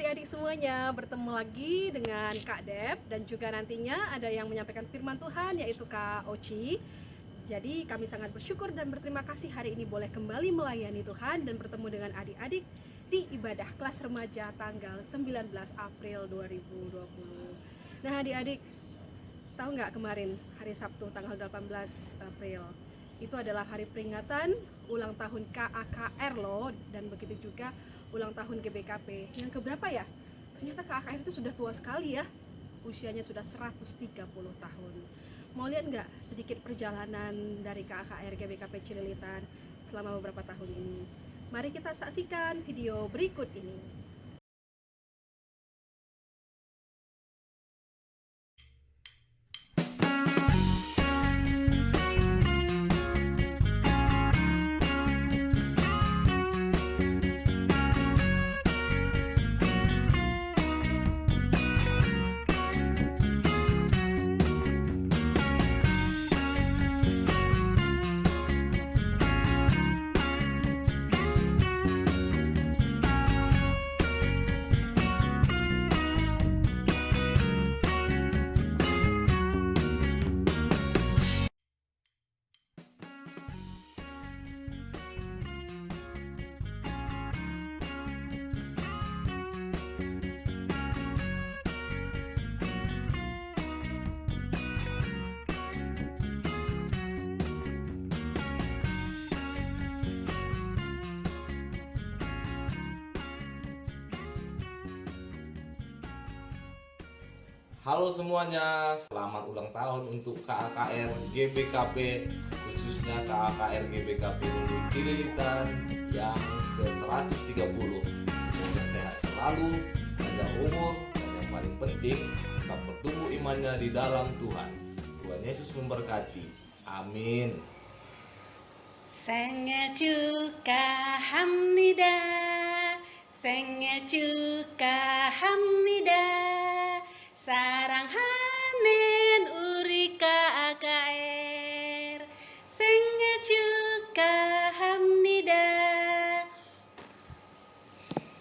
adik-adik semuanya, bertemu lagi dengan Kak Dep dan juga nantinya ada yang menyampaikan firman Tuhan yaitu Kak Oci. Jadi kami sangat bersyukur dan berterima kasih hari ini boleh kembali melayani Tuhan dan bertemu dengan adik-adik di ibadah kelas remaja tanggal 19 April 2020. Nah adik-adik, tahu nggak kemarin hari Sabtu tanggal 18 April itu adalah hari peringatan ulang tahun KAKR loh, dan begitu juga ulang tahun GBKP yang keberapa ya? Ternyata KAKR itu sudah tua sekali ya, usianya sudah 130 tahun. Mau lihat nggak sedikit perjalanan dari KAKR GBKP Cililitan selama beberapa tahun ini? Mari kita saksikan video berikut ini. Halo semuanya, selamat ulang tahun untuk KAKR GBKP, khususnya KAKR GBKP Lulu Cililitan yang ke-130. Semoga sehat selalu, panjang umur, dan yang paling penting tetap bertumbuh imannya di dalam Tuhan. Tuhan Yesus memberkati. Amin. Senge cuka hamnida, senge cuka hamnida, sarang hanen urika AKR, senge cuka hamnida,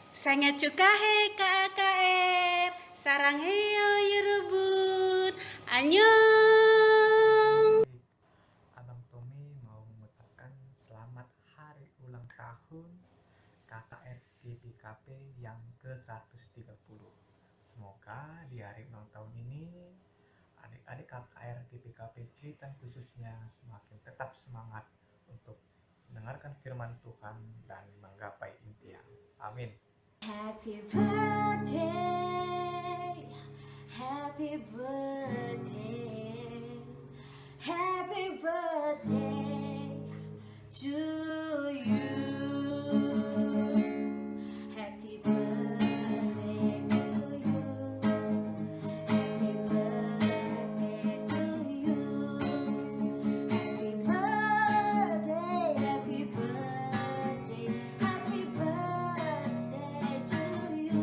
senge cuka he KKR, sarang heyo yurubut, annyeong. Abang Tommy mau mengucapkan selamat hari ulang tahun KKR GBKP yang ke-130. Semoga di hari ulang tahun ini adik-adik KKR GBKP Cililitan khususnya semakin tetap semangat untuk mendengarkan firman Tuhan dan menggapai impian. Amin. Happy birthday, happy birthday, happy birthday to you. Happy birthday to you. Happy birthday to you. Happy birthday, happy birthday, happy birthday to you. Happy birthday to you.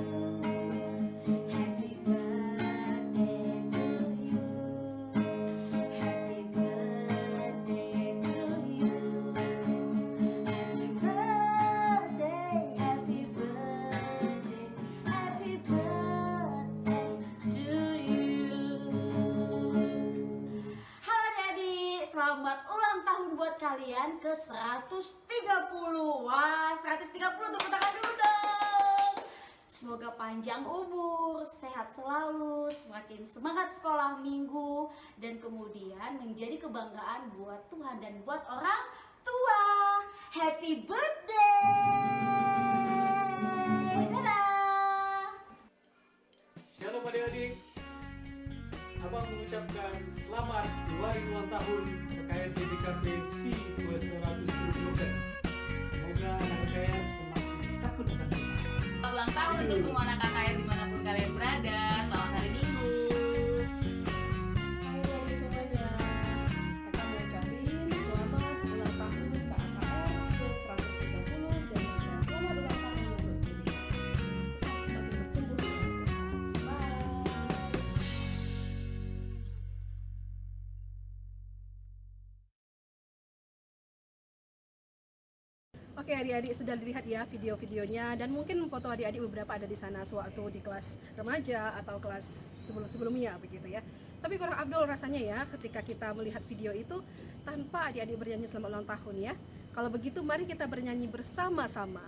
Happy birthday to you. Happy birthday, happy birthday, happy birthday to you. Halo adik-adik, selamat ulang tahun buat kalian ke 130. Wah, 130, tepuk tangan dulu dong. Semoga panjang umur, sehat selalu, semakin semangat sekolah minggu, dan kemudian menjadi kebanggaan buat Tuhan dan buat orang tua. Happy birthday! Dadah! Shalom adik-adik, Abang mengucapkan selamat hari ulang tahun KKR GBKP SI ke-130. Semoga anak KKR semakin takut akan Tuhan. Ulang tahun untuk semua anak KKR dimanapun kalian berada. Selamat hari Minggu. Hai adik semuanya, kakak mau ucapin selamat ulang tahun KAKR ke-130 dan juga selamat ulang tahun untuk GBKP. Tetap semakin bertumbuh dengan Tuhan. Bye. Oke adik-adik, sudah dilihat ya video-videonya, dan mungkin foto adik-adik beberapa ada di sana sewaktu di kelas remaja atau kelas sebelumnya begitu ya. Tapi kurang Abdul rasanya ya ketika kita melihat video itu tanpa adik-adik bernyanyi selamat ulang tahun ya. Kalau begitu mari kita bernyanyi bersama-sama.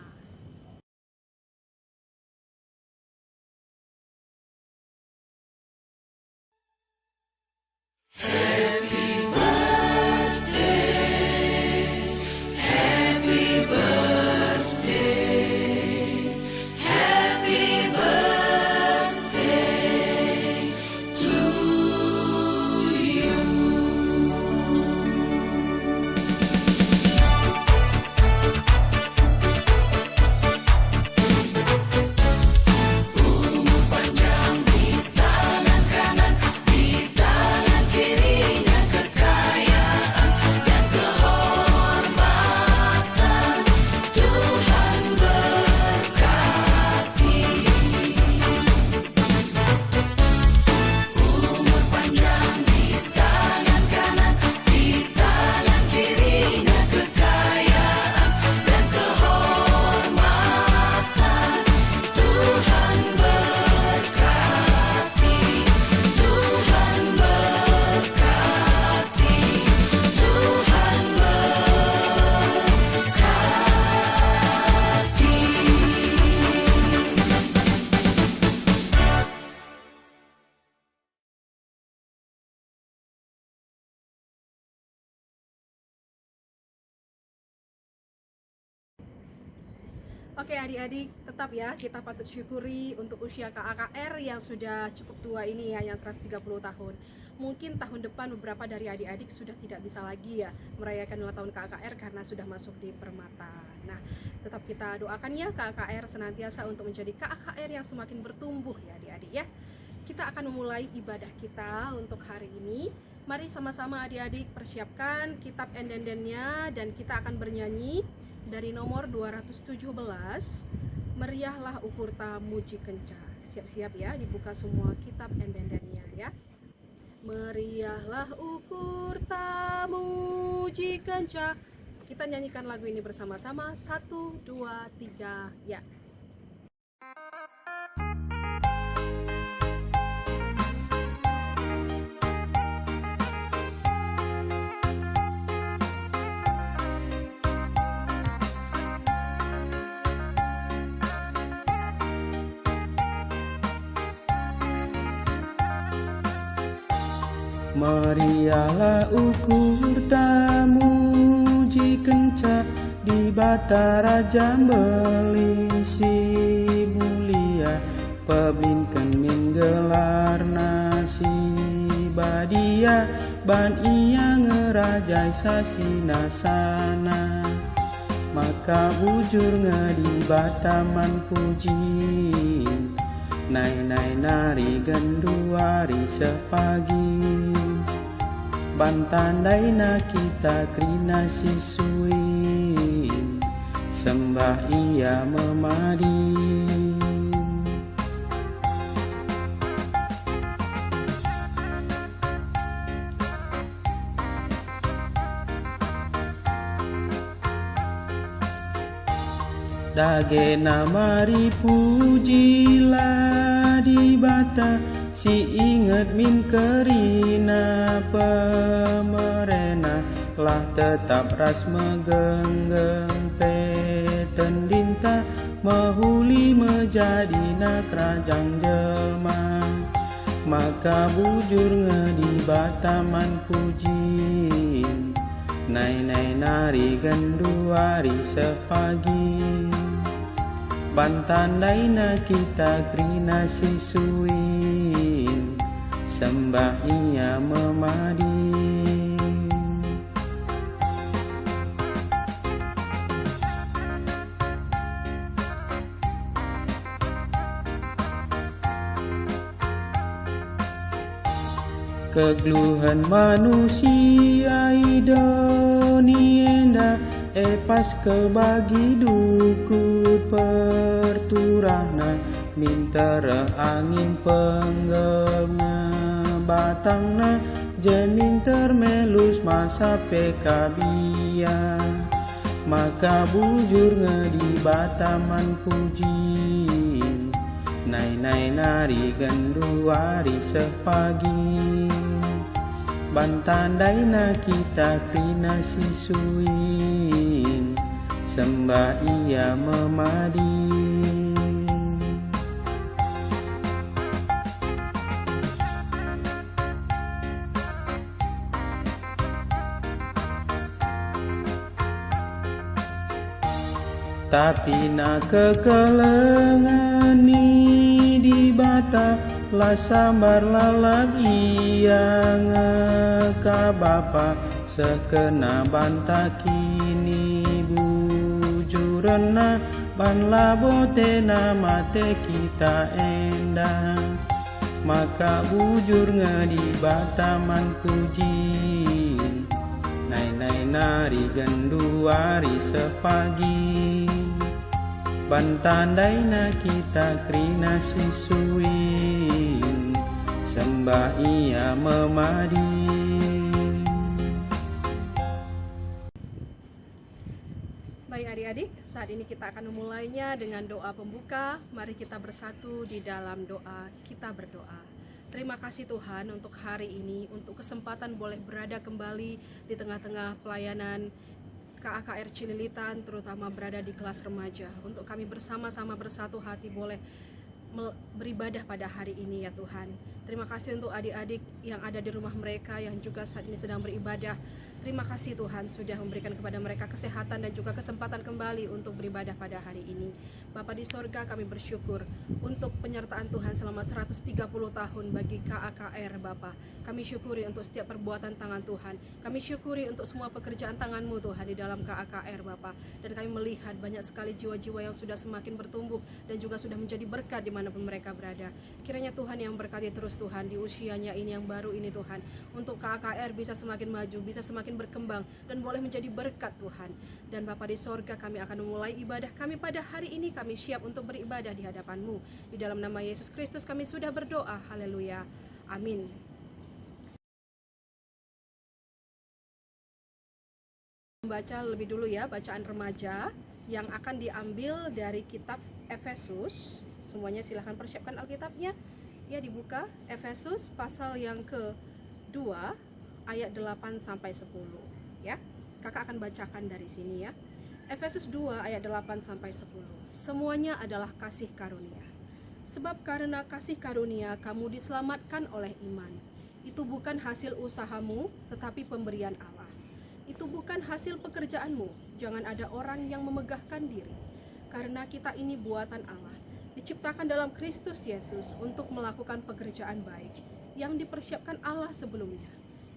Oke adik-adik, tetap ya kita patut syukuri untuk usia KAKR yang sudah cukup tua ini ya, yang 130 tahun. Mungkin tahun depan beberapa dari adik-adik sudah tidak bisa lagi ya merayakan ulang tahun KAKR karena sudah masuk di permata. Nah, tetap kita doakan ya KAKR senantiasa untuk menjadi KAKR yang semakin bertumbuh ya adik-adik ya. Kita akan memulai ibadah kita untuk hari ini. Mari sama-sama adik-adik persiapkan kitab endendennya dan kita akan bernyanyi dari nomor 217, Meriahlah Ukur Ta Muji Kenca. Siap-siap ya, dibuka semua kitab endendennya ya. Meriahlah ukur ta muji kenca. Kita nyanyikan lagu ini bersama-sama. 1, 2, 3, ya. Meriahlah ukur ta muji kenca di bata raja beling si mulia pebinkan min gelar nasi badia ban ia ngerajai sasina sana maka bujur ngedi bataman puji nai nari genduari sepagi bantandaina kita krina sisuin sembah ia memadi dagena mari pujilah di bata si inget min kerina pemerena lah tetap ras megenggeng petendinta mahuli menjadi na kerajang jelma maka bujur ngedi bataman pujin nai nari genduari sepagi bantandaina kita krina sisuin sembah ia memadi kegluhan manusia idonienda pas kebagi dukut perturahna minter angin penggelna batangna jemin termelus masa pekabia maka bujur ngedi bataman puji. Nai nari genduari sepagi, bantandaina kita krina sisuin, sembah ia memadi. Tapi na kekelengan ni di bata la sambar lalab ia ngeka bapa sekena banta kini bujurena ban labotena mate kita endah, maka bujur ngedi bataman puji. Nai nari genduari sepagi, bantandaina kita krina sisuin, sembah ia memadi. Baik adik-adik, saat ini kita akan memulainya dengan doa pembuka. Mari kita bersatu di dalam doa, kita berdoa. Terima kasih Tuhan untuk hari ini, untuk kesempatan boleh berada kembali di tengah-tengah pelayanan KAKR Cililitan, terutama berada di kelas remaja. Untuk kami bersama-sama bersatu hati boleh beribadah pada hari ini ya Tuhan. Terima kasih untuk adik-adik yang ada di rumah mereka yang juga saat ini sedang beribadah. Terima kasih Tuhan sudah memberikan kepada mereka kesehatan dan juga kesempatan kembali untuk beribadah pada hari ini. Bapa di sorga, kami bersyukur untuk penyertaan Tuhan selama 130 tahun bagi KAKR Bapa. Kami syukuri untuk setiap perbuatan tangan Tuhan. Kami syukuri untuk semua pekerjaan tangan-Mu Tuhan di dalam KAKR Bapa. Dan kami melihat banyak sekali jiwa-jiwa yang sudah semakin bertumbuh dan juga sudah menjadi berkat dimanapun mereka berada. Kiranya Tuhan yang berkati terus Tuhan di usianya ini yang baru ini Tuhan, untuk KAKR bisa semakin maju, bisa semakin berkembang dan boleh menjadi berkat Tuhan. Dan Bapa di sorga, kami akan memulai ibadah kami pada hari ini. Kami siap untuk beribadah di hadapan-Mu. Di dalam nama Yesus Kristus kami sudah berdoa. Haleluya. Amin. Membaca lebih dulu ya, bacaan remaja yang akan diambil dari kitab Efesus. Semuanya silahkan persiapkan Alkitabnya. Ya, dibuka Efesus pasal yang ke-2 ayat 8 sampai 10 ya. Kakak akan bacakan dari sini ya. Efesus 2 ayat 8 sampai 10. Semuanya adalah kasih karunia. Sebab karena kasih karunia kamu diselamatkan oleh iman. Itu bukan hasil usahamu, tetapi pemberian Allah. Itu bukan hasil pekerjaanmu. Jangan ada orang yang memegahkan diri. Karena kita ini buatan Allah, diciptakan dalam Kristus Yesus untuk melakukan pekerjaan baik yang dipersiapkan Allah sebelumnya.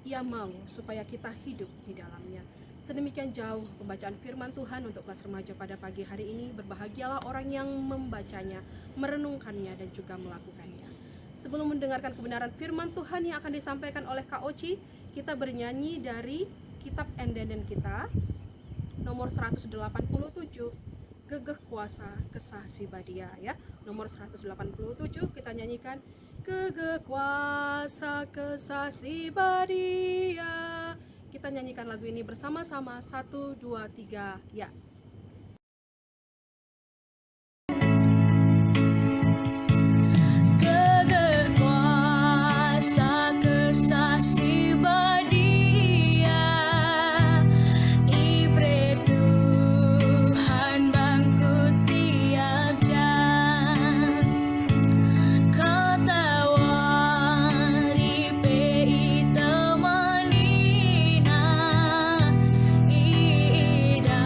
Ia mau supaya kita hidup di dalamnya. Sedemikian jauh pembacaan firman Tuhan untuk kelas remaja pada pagi hari ini. Berbahagialah orang yang membacanya, merenungkannya, dan juga melakukannya. Sebelum mendengarkan kebenaran firman Tuhan yang akan disampaikan oleh Kak Oci, kita bernyanyi dari kitab Endenden kita, nomor 187, Gegeh Kuasa Kesah Si Badia ya. Nomor 187 kita nyanyikan Gegeh Kuasa Kesah Si Badia. Kita nyanyikan lagu ini bersama-sama. 1, 2, 3 ya. Gegeh kuasa kesah Si Badia, Ibre Tuhan bangkit tiap jam. Katawari pei temanina, ida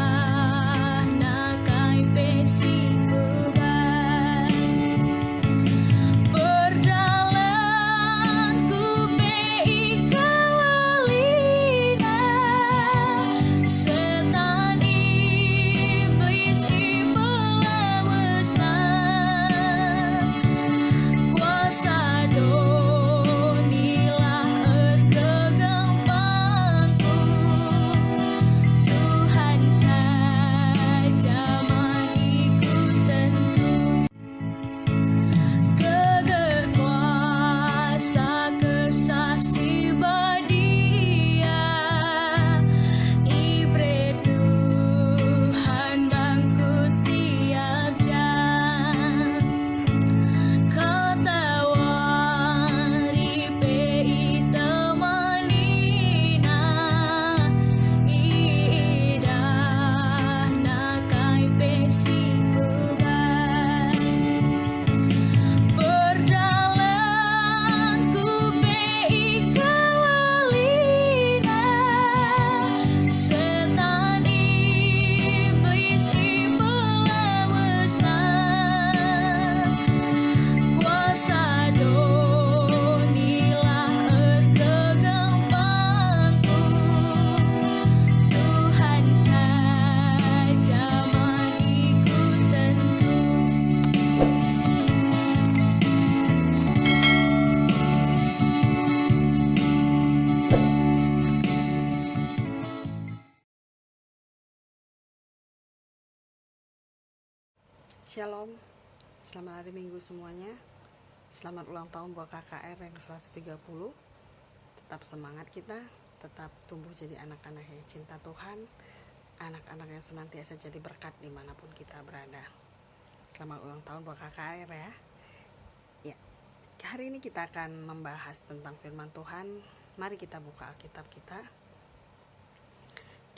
Shalom, selamat hari Minggu semuanya. Selamat ulang tahun buat KKR yang ke-130. Tetap semangat kita, tetap tumbuh jadi anak-anak yang cinta Tuhan, anak-anak yang senantiasa jadi berkat dimanapun kita berada. Selamat ulang tahun buat KKR ya. Ya, hari ini kita akan membahas tentang firman Tuhan. Mari kita buka Alkitab kita.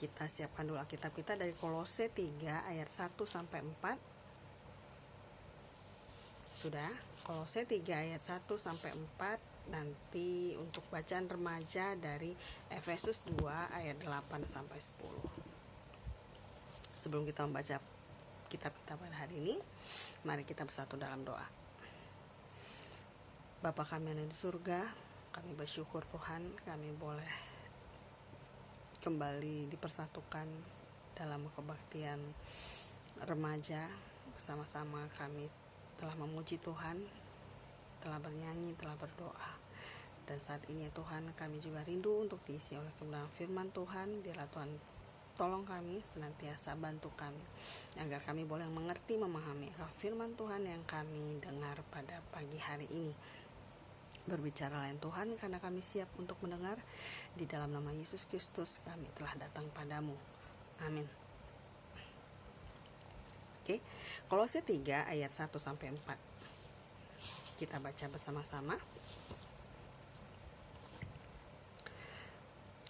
Kita siapkan dulu Alkitab kita dari Kolose 3 ayat 1 sampai 4. Sudah, Kolose 3 ayat 1 sampai 4. Nanti untuk bacaan remaja dari Efesus 2 ayat 8 sampai 10. Sebelum kita membaca kitab kita pada hari ini, mari kita bersatu dalam doa. Bapa kami yang ada di surga, kami bersyukur Tuhan, kami boleh kembali dipersatukan dalam kebaktian remaja. Bersama-sama kami telah memuji Tuhan, telah bernyanyi, telah berdoa. Dan saat ini ya Tuhan, kami juga rindu untuk diisi oleh kebenaran firman Tuhan. Biarlah Tuhan tolong kami, senantiasa bantu kami, agar kami boleh mengerti, memahami firman Tuhan yang kami dengar pada pagi hari ini. Berbicara lain Tuhan, karena kami siap untuk mendengar. Di dalam nama Yesus Kristus kami telah datang padamu. Amin. Oke, Kolose 3 ayat 1 sampai 4. Kita baca bersama-sama.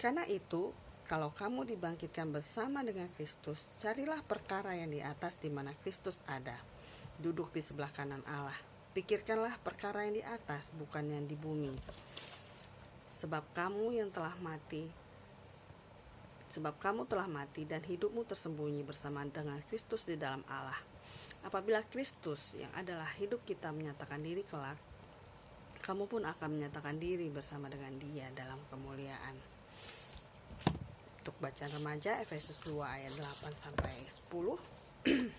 Karena itu, kalau kamu dibangkitkan bersama dengan Kristus, carilah perkara yang di atas di mana Kristus ada, duduk di sebelah kanan Allah. Pikirkanlah perkara yang di atas, bukan yang di bumi. Sebab kamu telah mati dan hidupmu tersembunyi bersama dengan Kristus di dalam Allah. Apabila Kristus yang adalah hidup kita menyatakan diri kelak, kamu pun akan menyatakan diri bersama dengan Dia dalam kemuliaan. Untuk bacaan remaja Efesus 2 ayat 8 sampai 10.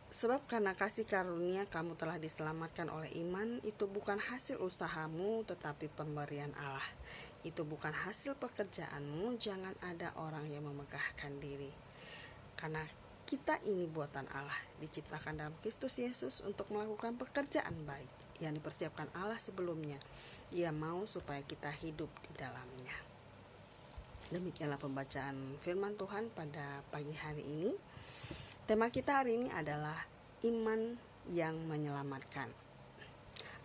Sebab karena kasih karunia kamu telah diselamatkan oleh iman, itu bukan hasil usahamu tetapi pemberian Allah. Itu bukan hasil pekerjaanmu, jangan ada orang yang memegahkan diri. Karena kita ini buatan Allah, diciptakan dalam Kristus Yesus untuk melakukan pekerjaan baik yang dipersiapkan Allah sebelumnya. Ia mau supaya kita hidup di dalamnya. Demikianlah pembacaan firman Tuhan pada pagi hari ini. Tema kita hari ini adalah iman yang menyelamatkan.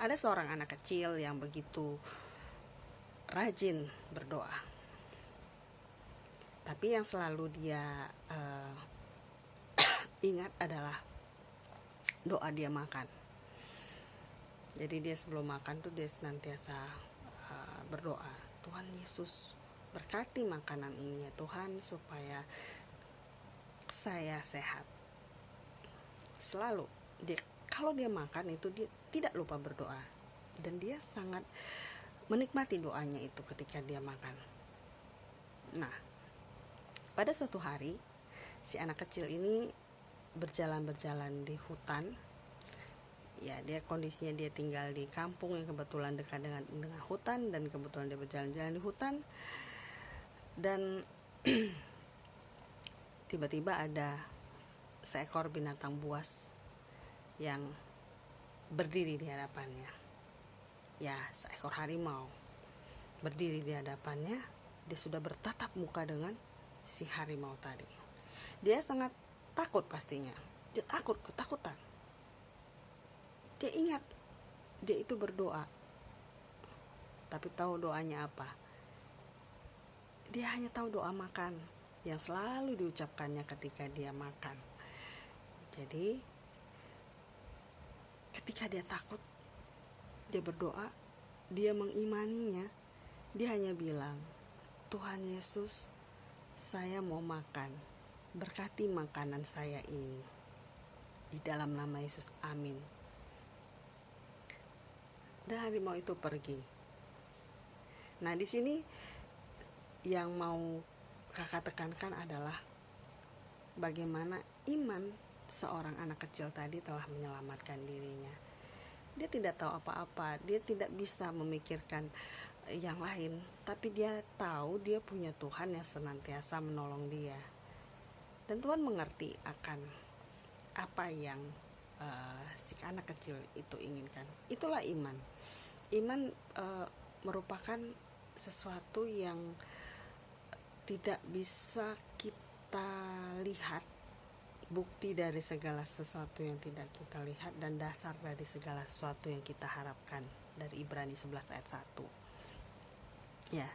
Ada seorang anak kecil yang begitu rajin berdoa, tapi yang selalu dia ingat adalah doa dia makan. Jadi dia sebelum makan tuh dia senantiasa berdoa, Tuhan Yesus berkati makanan ini ya Tuhan, supaya saya sehat. Selalu kalau dia makan itu dia tidak lupa berdoa, dan dia sangat menikmati doanya itu ketika dia makan. Nah, pada suatu hari si anak kecil ini berjalan-berjalan di hutan. Ya, kondisinya dia tinggal di kampung yang kebetulan dekat dengan hutan, dan kebetulan dia berjalan-jalan di hutan, dan tiba-tiba ada seekor binatang buas yang berdiri di hadapannya. Ya, seekor harimau berdiri di hadapannya. Dia sudah bertatap muka dengan si harimau tadi. Dia sangat takut pastinya. Dia ketakutan. Dia ingat dia itu berdoa. Tapi tahu doanya apa? Dia hanya tahu doa makan yang selalu diucapkannya ketika dia makan. Jadi ketika dia takut, dia berdoa, dia mengimaninya. Dia hanya bilang, Tuhan Yesus, saya mau makan, berkati makanan saya ini. Di dalam nama Yesus, amin. Dan harimau itu pergi. Nah, di sini yang mau kakak tekankan adalah bagaimana iman seorang anak kecil tadi telah menyelamatkan dirinya. Dia tidak tahu apa-apa, dia tidak bisa memikirkan yang lain, tapi dia tahu dia punya Tuhan yang senantiasa menolong dia. dan Tuhan mengerti akan apa yang si anak kecil itu inginkan. Itulah iman. Iman merupakan sesuatu yang tidak bisa kita lihat, bukti dari segala sesuatu yang tidak kita lihat, dan dasar dari segala sesuatu yang kita harapkan, dari Ibrani 11 ayat 1. Ya,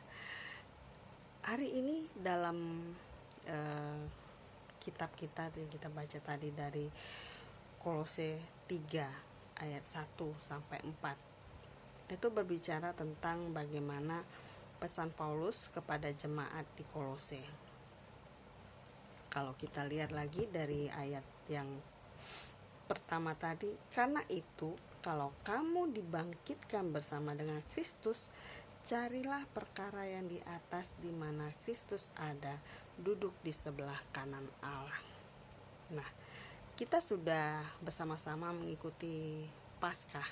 hari ini dalam kitab kita yang kita baca tadi dari Kolose 3 ayat 1 sampai 4, itu berbicara tentang bagaimana pesan Paulus kepada jemaat di Kolose. Kalau kita lihat lagi dari ayat yang pertama tadi, karena itu kalau kamu dibangkitkan bersama dengan Kristus, carilah perkara yang di atas, di mana Kristus ada, duduk di sebelah kanan Allah. Nah, kita sudah bersama-sama mengikuti Paskah,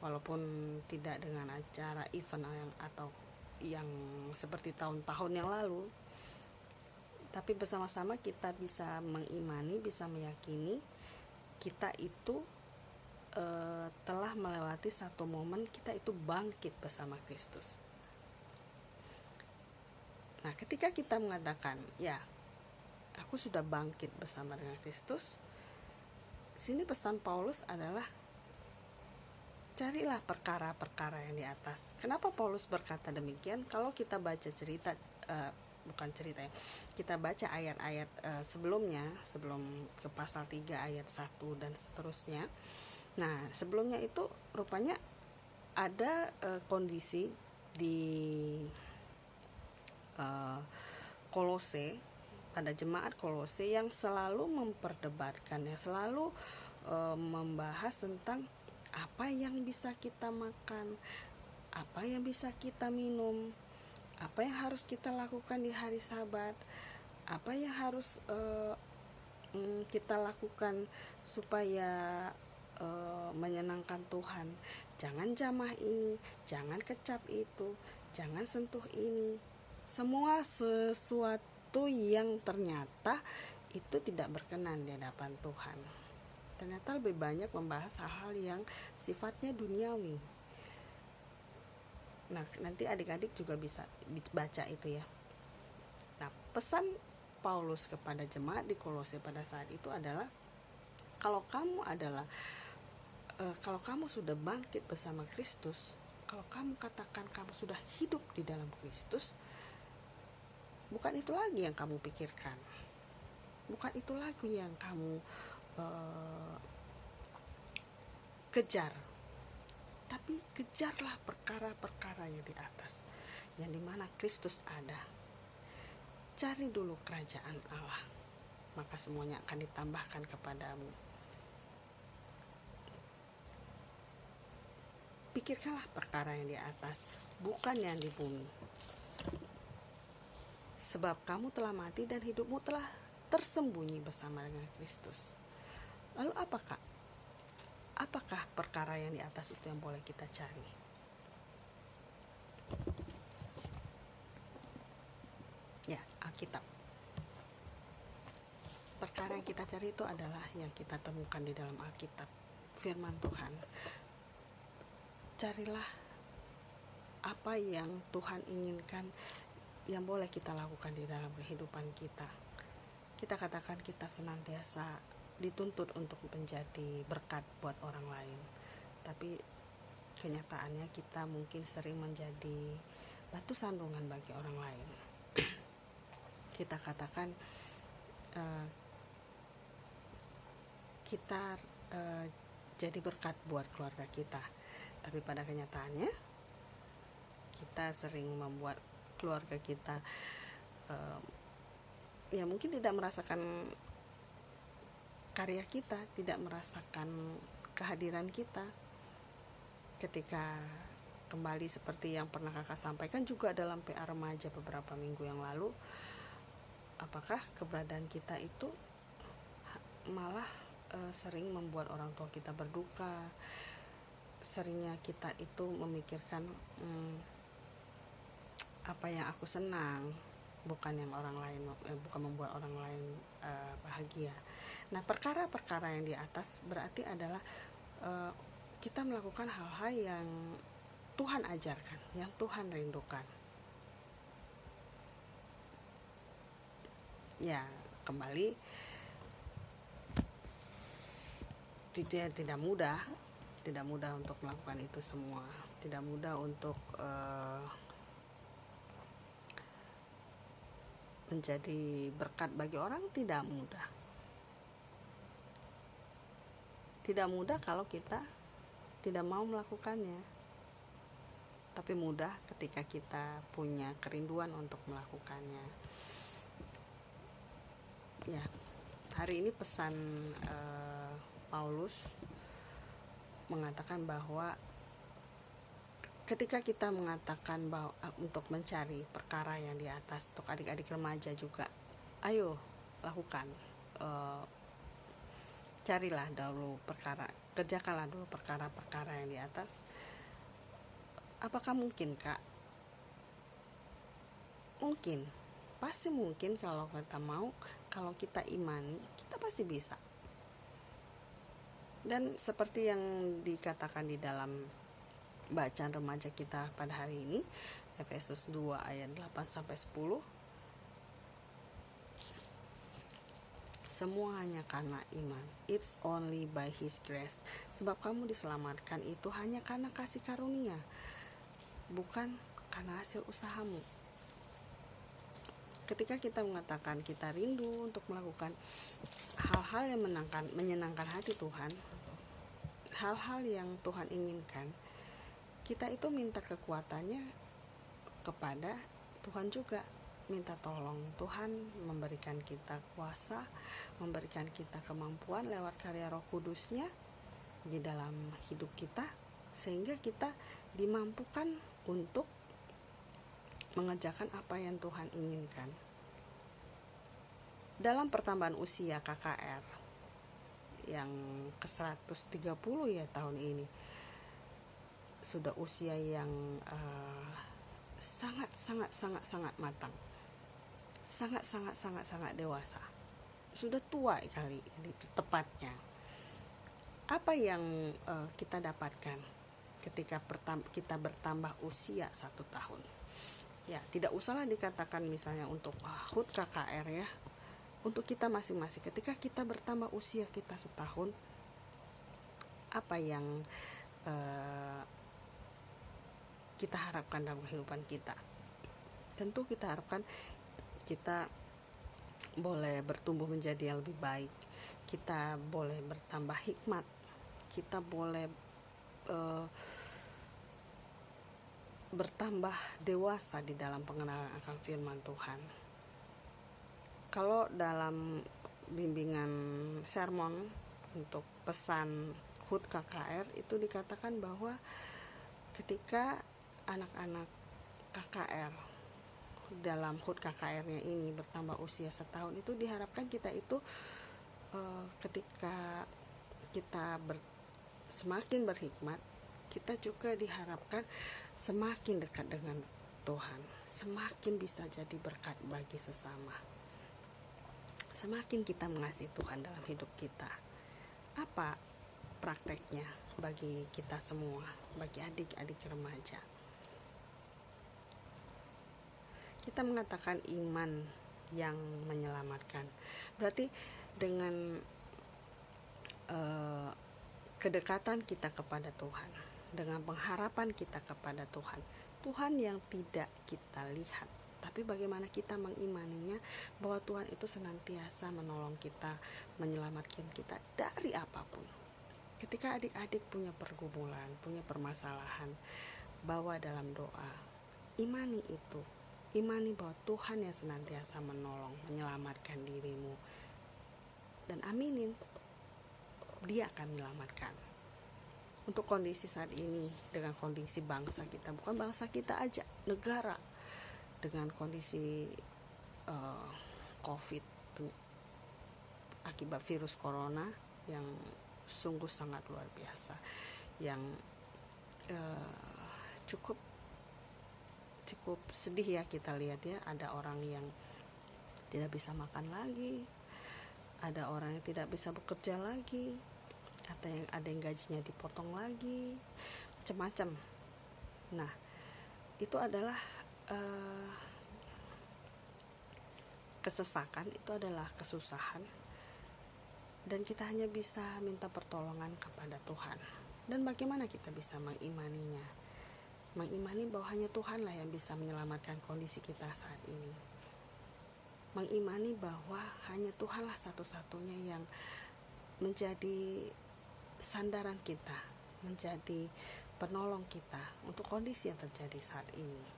walaupun tidak dengan acara event yang seperti tahun-tahun yang lalu, tapi bersama-sama kita bisa mengimani, bisa meyakini kita itu telah melewati satu momen, kita itu bangkit bersama Kristus. Nah, ketika kita mengatakan, ya, aku sudah bangkit bersama dengan Kristus, sini pesan Paulus adalah carilah perkara-perkara yang di atas. Kenapa Paulus berkata demikian? Kalau kita baca kita baca ayat-ayat sebelumnya, sebelum ke pasal 3 ayat 1 dan seterusnya. Nah, sebelumnya itu rupanya ada kondisi di Kolose, pada jemaat Kolose yang selalu memperdebatkan, yang selalu membahas tentang apa yang bisa kita makan, apa yang bisa kita minum, apa yang harus kita lakukan di hari Sabat, apa yang harus kita lakukan supaya menyenangkan Tuhan. Jangan jamah ini, jangan kecap itu, jangan sentuh ini. Semua sesuatu yang ternyata itu tidak berkenan di hadapan Tuhan. Ternyata lebih banyak membahas hal-hal yang sifatnya duniawi. Nah, nanti adik-adik juga bisa baca itu ya. Nah, pesan Paulus kepada jemaat di Kolose pada saat itu adalah, kalau kamu sudah bangkit bersama Kristus, kalau kamu katakan kamu sudah hidup di dalam Kristus, bukan itu lagi yang kamu pikirkan, bukan itu lagi yang kamu kejar, tapi kejarlah perkara-perkara yang di atas, yang dimana Kristus ada. Cari dulu kerajaan Allah, maka semuanya akan ditambahkan kepadamu. Pikirkanlah perkara yang di atas, bukan yang di bumi. Sebab kamu telah mati dan hidupmu telah tersembunyi bersama dengan Kristus. Lalu apakah perkara yang di atas itu yang boleh kita cari? Ya, Alkitab. Perkara yang kita cari itu adalah yang kita temukan di dalam Alkitab, firman Tuhan. Carilah apa yang Tuhan inginkan, yang boleh kita lakukan di dalam kehidupan kita. Kita katakan kita senantiasa dituntut untuk menjadi berkat buat orang lain, tapi kenyataannya kita mungkin sering menjadi batu sandungan bagi orang lain. Kita katakan kita jadi berkat buat keluarga kita, tapi pada kenyataannya kita sering membuat keluarga kita ya mungkin tidak merasakan karya kita, tidak merasakan kehadiran kita. Ketika kembali seperti yang pernah kakak sampaikan juga dalam PA remaja beberapa minggu yang lalu, apakah keberadaan kita itu malah sering membuat orang tua kita berduka. Seringnya kita itu memikirkan apa yang aku senang, bukan yang orang lain, bukan membuat orang lain bahagia. Nah, perkara-perkara yang di atas berarti adalah kita melakukan hal-hal yang Tuhan ajarkan, yang Tuhan rindukan. Ya, kembali tidak mudah untuk melakukan itu semua, tidak mudah untuk menjadi berkat bagi orang, tidak mudah kalau kita tidak mau melakukannya, tapi mudah ketika kita punya kerinduan untuk melakukannya. Ya, hari ini pesan Paulus mengatakan bahwa ketika kita mengatakan bahwa untuk mencari perkara yang di atas, untuk adik-adik remaja juga, ayo lakukan, carilah dulu perkara, kerjakanlah dulu perkara-perkara yang di atas. Apakah mungkin, Kak? Mungkin, pasti mungkin kalau kita mau, kalau kita imani, kita pasti bisa. Dan seperti yang dikatakan di dalam bacaan remaja kita pada hari ini, Efesus 2 ayat 8-10, semua hanya karena iman. It's only by His grace. Sebab kamu diselamatkan itu hanya karena kasih karunia, bukan karena hasil usahamu. Ketika kita mengatakan kita rindu untuk melakukan hal-hal yang menyenangkan hati Tuhan, hal-hal yang Tuhan inginkan, kita itu minta kekuatannya kepada Tuhan juga, minta tolong Tuhan memberikan kita kuasa, memberikan kita kemampuan lewat karya Roh Kudus-Nya di dalam hidup kita, sehingga kita dimampukan untuk mengerjakan apa yang Tuhan inginkan. Dalam pertambahan usia KKR yang ke-130 ya tahun ini, sudah usia yang sangat matang, sangat dewasa, sudah tua kali ini tepatnya. Apa yang kita dapatkan ketika kita bertambah usia 1 tahun? Ya, tidak usahlah dikatakan misalnya untuk HUT KKR ya, untuk kita masing-masing. Ketika kita bertambah usia kita setahun, apa yang kita harapkan dalam kehidupan kita? Tentu kita harapkan kita boleh bertumbuh menjadi yang lebih baik, kita boleh bertambah hikmat, kita boleh bertambah dewasa di dalam pengenalan akan firman Tuhan. Kalau dalam bimbingan sermon untuk pesan HUT KKR itu dikatakan bahwa ketika anak-anak KKR dalam HUT KKR-nya ini bertambah usia setahun, itu diharapkan kita itu ketika kita semakin berhikmat, kita juga diharapkan semakin dekat dengan Tuhan, semakin bisa jadi berkat bagi sesama, semakin kita mengasihi Tuhan dalam hidup kita. Apa prakteknya bagi kita semua, bagi adik-adik remaja? Kita mengatakan iman yang menyelamatkan, berarti dengan kedekatan kita kepada Tuhan, dengan pengharapan kita kepada Tuhan, Tuhan yang tidak kita lihat, tapi bagaimana kita mengimaninya bahwa Tuhan itu senantiasa menolong kita, menyelamatkan kita dari apapun. Ketika adik-adik punya pergumulan, punya permasalahan, bawa dalam doa, imani itu, imani bahwa Tuhan yang senantiasa menolong, menyelamatkan dirimu, dan aminin, Dia akan menyelamatkan. Untuk kondisi saat ini, dengan kondisi bangsa kita, bukan bangsa kita aja, negara, dengan kondisi COVID akibat virus corona yang sungguh sangat luar biasa, yang cukup cukup sedih ya kita lihat ya, ada orang yang tidak bisa makan lagi, ada orang yang tidak bisa bekerja lagi, ada yang gajinya dipotong lagi, macam-macam. Nah, itu adalah kesesakan, itu adalah kesusahan, dan kita hanya bisa minta pertolongan kepada Tuhan. Dan bagaimana kita bisa mengimaninya? Mengimani bahwa hanya Tuhanlah yang bisa menyelamatkan kondisi kita saat ini. Mengimani bahwa hanya Tuhanlah satu-satunya yang menjadi sandaran kita, menjadi penolong kita untuk kondisi yang terjadi saat ini.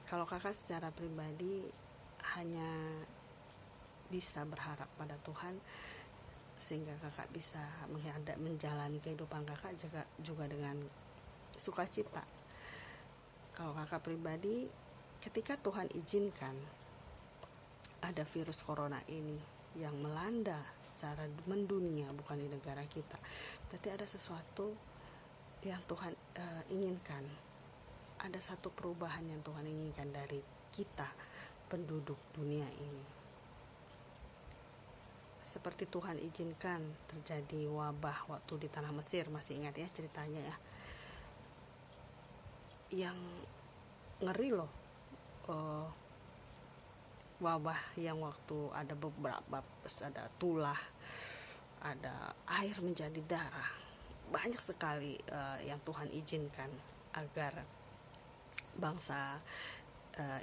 Kalau kakak secara pribadi hanya bisa berharap pada Tuhan, sehingga kakak bisa menjalani kehidupan kakak juga dengan sukacita. Kalau kakak pribadi, ketika Tuhan izinkan ada virus corona ini yang melanda secara mendunia, bukan di negara kita, berarti ada sesuatu yang Tuhan inginkan. Ada satu perubahan yang Tuhan inginkan dari kita, penduduk dunia ini. Seperti Tuhan izinkan terjadi wabah waktu di tanah Mesir, masih ingat ya ceritanya ya, yang ngeri loh, wabah yang waktu ada beberapa, ada tulah, ada air menjadi darah, banyak sekali yang Tuhan izinkan agar bangsa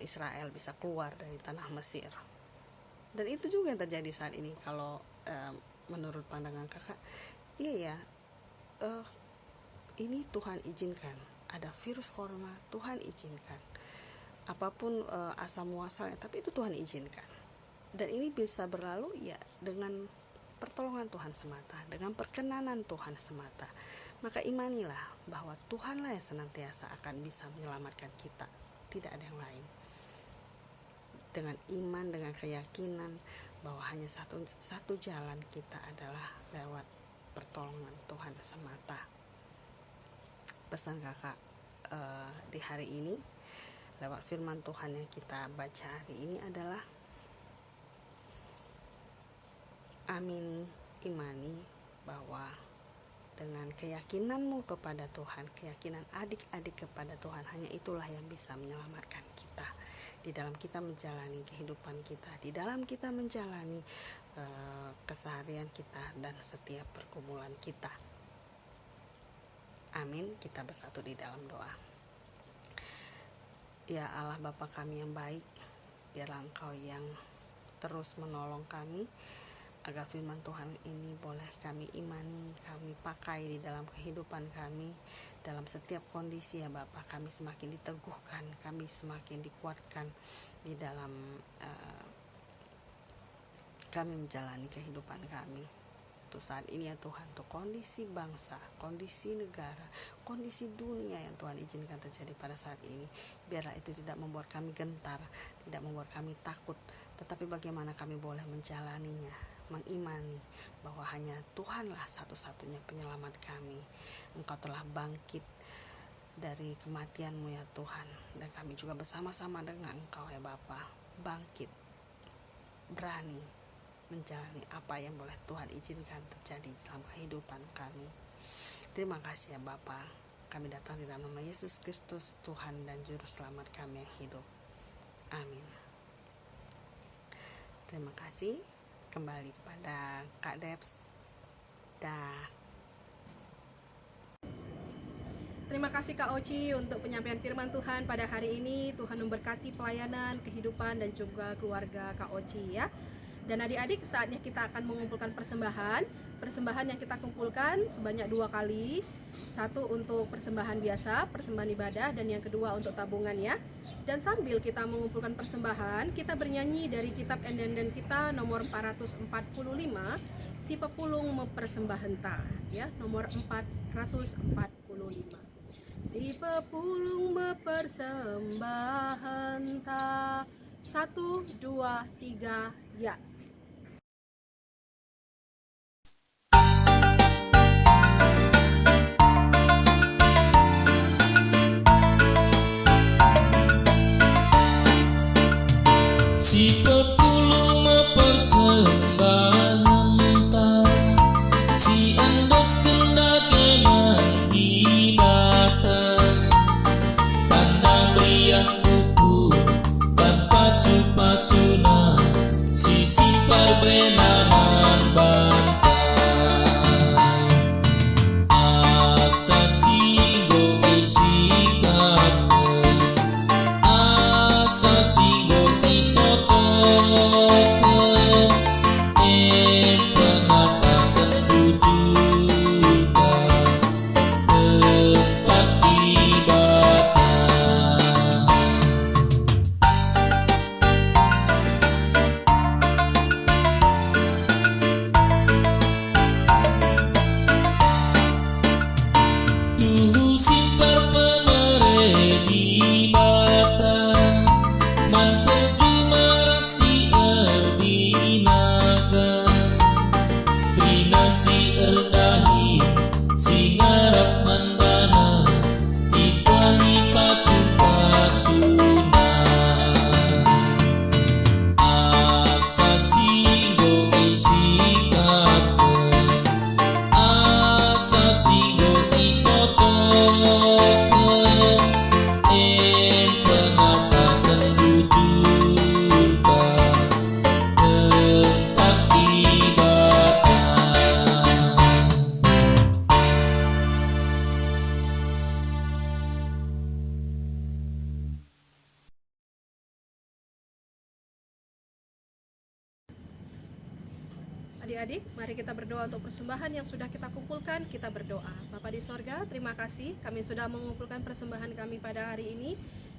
Israel bisa keluar dari tanah Mesir. Dan itu juga yang terjadi saat ini. Kalau menurut pandangan kakak, iya ya, ini Tuhan izinkan, ada virus corona, Tuhan izinkan, apapun asal muasalnya, tapi itu Tuhan izinkan. Dan ini bisa berlalu ya dengan pertolongan Tuhan semata, dengan perkenanan Tuhan semata. Maka imanilah bahwa Tuhanlah yang senantiasa akan bisa menyelamatkan kita, tidak ada yang lain. Dengan iman, dengan keyakinan bahwa hanya satu jalan kita adalah lewat pertolongan Tuhan semata. Pesan kakak di hari ini lewat firman Tuhan yang kita baca hari ini adalah amini, imani bahwa dengan keyakinanmu kepada Tuhan, keyakinan adik-adik kepada Tuhan, hanya itulah yang bisa menyelamatkan kita di dalam kita menjalani kehidupan kita, di dalam kita menjalani keseharian kita dan setiap pergumulan kita. Amin. Kita bersatu di dalam doa. Ya Allah Bapa kami yang baik, biarlah Engkau yang terus menolong kami, agar firman Tuhan ini boleh kami imani, kami pakai di dalam kehidupan kami, dalam setiap kondisi ya Bapak. Kami semakin diteguhkan, kami semakin dikuatkan di dalam kami menjalani kehidupan kami. Untuk saat ini ya Tuhan, untuk kondisi bangsa, kondisi negara, kondisi dunia yang Tuhan izinkan terjadi pada saat ini, biarlah itu tidak membuat kami gentar, tidak membuat kami takut, tetapi bagaimana kami boleh menjalaninya, mengimani bahwa hanya Tuhanlah satu-satunya penyelamat kami. Engkau telah bangkit dari kematian-Mu ya Tuhan, dan kami juga bersama-sama dengan Engkau ya Bapa, bangkit, berani menjalani apa yang boleh Tuhan izinkan terjadi dalam kehidupan kami. Terima kasih ya Bapa, kami datang di dalam nama Yesus Kristus, Tuhan dan Juru Selamat kami yang hidup. Amin. Terima kasih. Kembali kepada Kak Debs. Dah. Terima kasih Kak Oci untuk penyampaian firman Tuhan pada hari ini. Tuhan memberkati pelayanan, kehidupan dan juga keluarga Kak Oci ya. Dan adik-adik, saatnya kita akan mengumpulkan persembahan. Persembahan yang kita kumpulkan sebanyak 2 kali. Satu untuk persembahan biasa, persembahan ibadah, dan yang kedua untuk tabungan ya. Dan sambil kita mengumpulkan persembahan, kita bernyanyi dari kitab Endenden kita nomor 445, Si Pepulung Mempersembahenta ya, nomor 445. Si pepulung mempersembahenta, 1, 2, 3, ya. erdahi singarap mandana itahi pasu-pasuna asa singgo isi kapen asa singgo ikotoken en pengatakan bujur ka tempat ibadah. Adik-adik, mari kita berdoa untuk persembahan yang sudah kita kumpulkan. Kita berdoa. Bapa di sorga, terima kasih kami sudah mengumpulkan persembahan kami pada hari ini.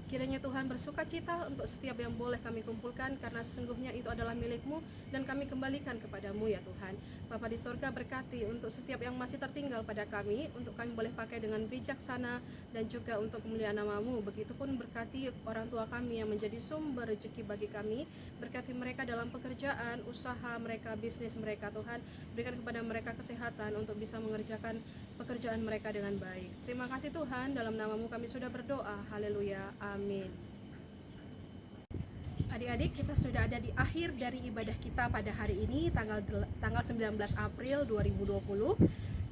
Kiranya Tuhan bersuka cita untuk setiap yang boleh kami kumpulkan, karena sesungguhnya itu adalah milik-Mu dan kami kembalikan kepadamu ya Tuhan. Bapa di sorga, berkati untuk setiap yang masih tertinggal pada kami, untuk kami boleh pakai dengan bijaksana dan juga untuk kemuliaan nama-Mu. Begitupun berkati orang tua kami yang menjadi sumber rezeki bagi kami. Berkati mereka dalam pekerjaan, usaha mereka, bisnis mereka Tuhan. Berikan kepada mereka kesehatan untuk bisa mengerjakan pekerjaan mereka dengan baik. Terima kasih Tuhan, dalam nama-Mu kami sudah berdoa. Haleluya. Amin. Adik-adik, kita sudah ada di akhir dari ibadah kita pada hari ini, tanggal 19 April 2020.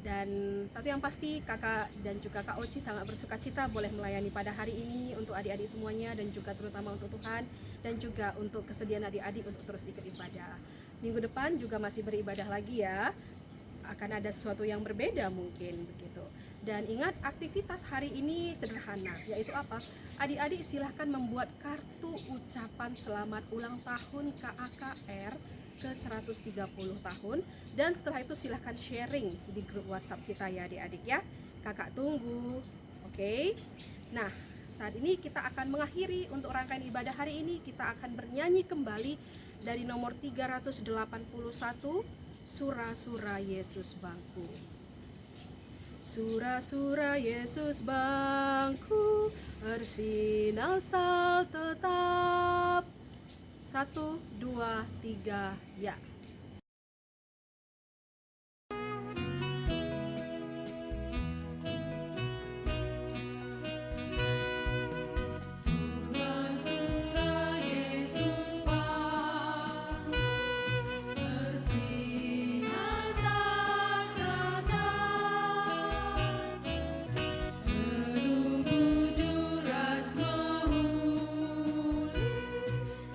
Dan satu yang pasti, kakak dan juga Kak Oci sangat bersuka cita boleh melayani pada hari ini untuk adik-adik semuanya, dan juga terutama untuk Tuhan, dan juga untuk kesediaan adik-adik untuk terus ikut ibadah. Minggu depan juga masih beribadah lagi ya, akan ada sesuatu yang berbeda mungkin begitu. Dan ingat, aktivitas hari ini sederhana, yaitu apa? Adik-adik silahkan membuat kartu ucapan selamat ulang tahun KAKR ke 130 tahun, dan setelah itu silahkan sharing di grup WhatsApp kita ya adik-adik ya. Kakak tunggu. Oke. Nah, saat ini kita akan mengakhiri untuk rangkaian ibadah hari ini. Kita akan bernyanyi kembali dari nomor 381, Sura-sura Yesus Bangku. Sura-sura Yesus bangku, bersinar tetap. 1, 2, 3, ya.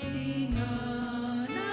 Singa na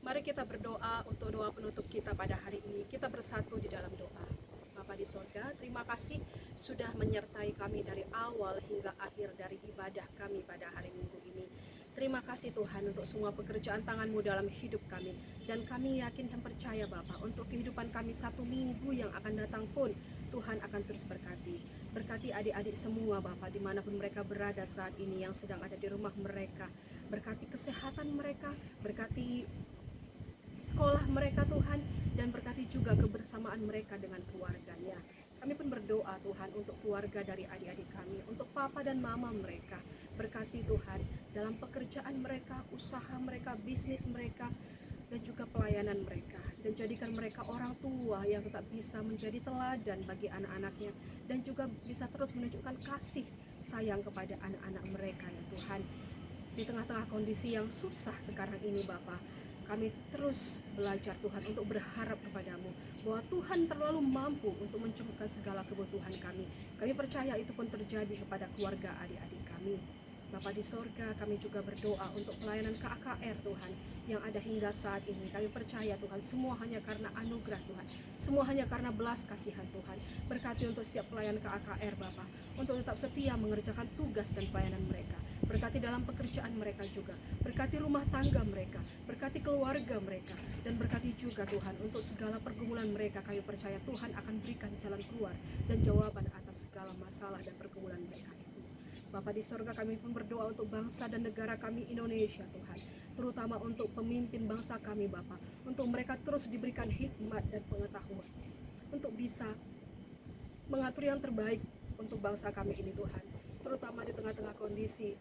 Mari kita berdoa untuk doa penutup kita pada hari ini. Kita bersatu di dalam doa. Bapa di sorga, terima kasih sudah menyertai kami dari awal hingga akhir dari ibadah kami pada hari Minggu ini. Terima kasih Tuhan untuk semua pekerjaan tangan-Mu dalam hidup kami. Dan kami yakin dan percaya Bapa, untuk kehidupan kami 1 minggu yang akan datang pun Tuhan akan terus berkati. Berkati adik-adik semua Bapa, dimanapun mereka berada saat ini yang sedang ada di rumah mereka. Berkati kesehatan mereka, berkati sekolah mereka Tuhan, dan berkati juga kebersamaan mereka dengan keluarganya. Kami pun berdoa Tuhan untuk keluarga dari adik-adik kami, untuk papa dan mama mereka. Berkati Tuhan dalam pekerjaan mereka, usaha mereka, bisnis mereka, dan juga pelayanan mereka. Dan jadikan mereka orang tua yang tetap bisa menjadi teladan bagi anak-anaknya, dan juga bisa terus menunjukkan kasih sayang kepada anak-anak mereka ya Tuhan. Di tengah-tengah kondisi yang susah sekarang ini Bapa, kami terus belajar Tuhan untuk berharap kepadamu bahwa Tuhan terlalu mampu untuk mencukupkan segala kebutuhan kami. Kami percaya itu pun terjadi kepada keluarga adik-adik kami. Bapa di sorga, kami juga berdoa untuk pelayanan KAKR Tuhan yang ada hingga saat ini. Kami percaya Tuhan, semua hanya karena anugerah Tuhan, semua hanya karena belas kasihan Tuhan. Berkati untuk setiap pelayan KAKR Bapa, untuk tetap setia mengerjakan tugas dan pelayanan mereka. Berkati dalam pekerjaan mereka juga, berkati rumah tangga mereka, berkati keluarga mereka, dan berkati juga Tuhan untuk segala pergumulan mereka. Kami percaya Tuhan akan berikan jalan keluar dan jawaban atas segala masalah dan pergumulan mereka itu. Bapa di sorga, kami pun berdoa untuk bangsa dan negara kami Indonesia Tuhan, terutama untuk pemimpin bangsa kami Bapa, untuk mereka terus diberikan hikmat dan pengetahuan untuk bisa mengatur yang terbaik untuk bangsa kami ini Tuhan, terutama di tengah-tengah kondisi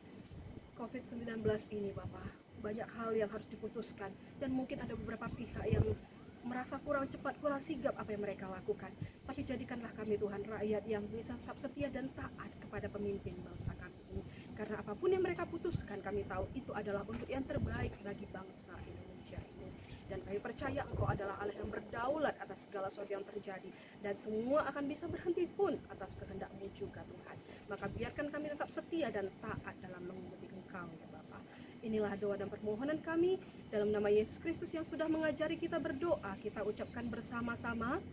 COVID-19 ini Bapak. Banyak hal yang harus diputuskan, dan mungkin ada beberapa pihak yang merasa kurang cepat, kurang sigap apa yang mereka lakukan. Tapi jadikanlah kami Tuhan rakyat yang bisa tetap setia dan taat kepada pemimpin bangsa kami ini. Karena apapun yang mereka putuskan, kami tahu itu adalah untuk yang terbaik bagi bangsa Indonesia ini. Dan kami percaya Engkau adalah Allah yang berdaulat atas segala sesuatu yang terjadi, dan semua akan bisa berhenti pun atas kehendak-Mu juga Tuhan. Maka biarkan kami tetap setia dan taat dalam mengikuti Engkau ya Bapa. Inilah doa dan permohonan kami dalam nama Yesus Kristus yang sudah mengajari kita berdoa. Kita ucapkan bersama-sama.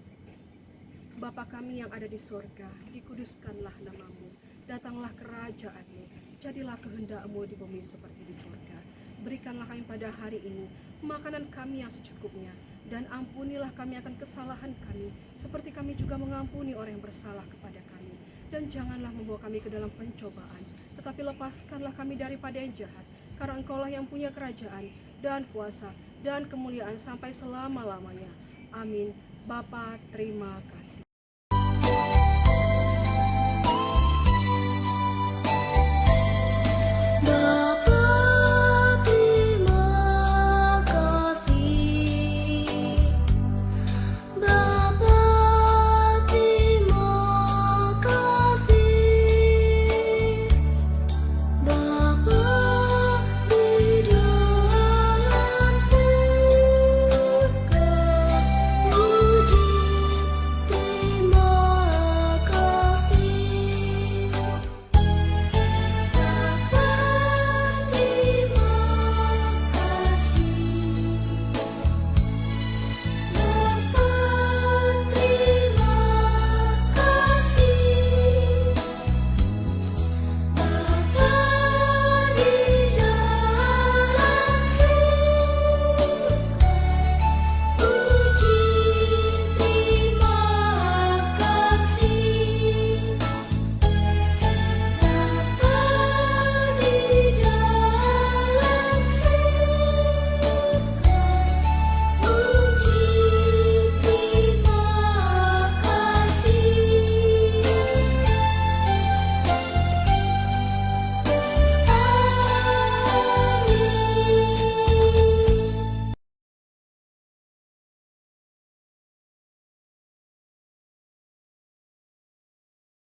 Bapa kami yang ada di sorga, dikuduskanlah nama-Mu, datanglah kerajaan-Mu, jadilah kehendak-Mu di bumi seperti di sorga. Berikanlah kami pada hari ini makanan kami yang secukupnya, dan ampunilah kami akan kesalahan kami, seperti kami juga mengampuni orang yang bersalah kepada kami. Dan janganlah membawa kami ke dalam pencobaan, tetapi lepaskanlah kami daripada yang jahat, karena Engkaulah yang punya kerajaan, dan kuasa, dan kemuliaan sampai selama-lamanya. Amin. Bapa, terima kasih.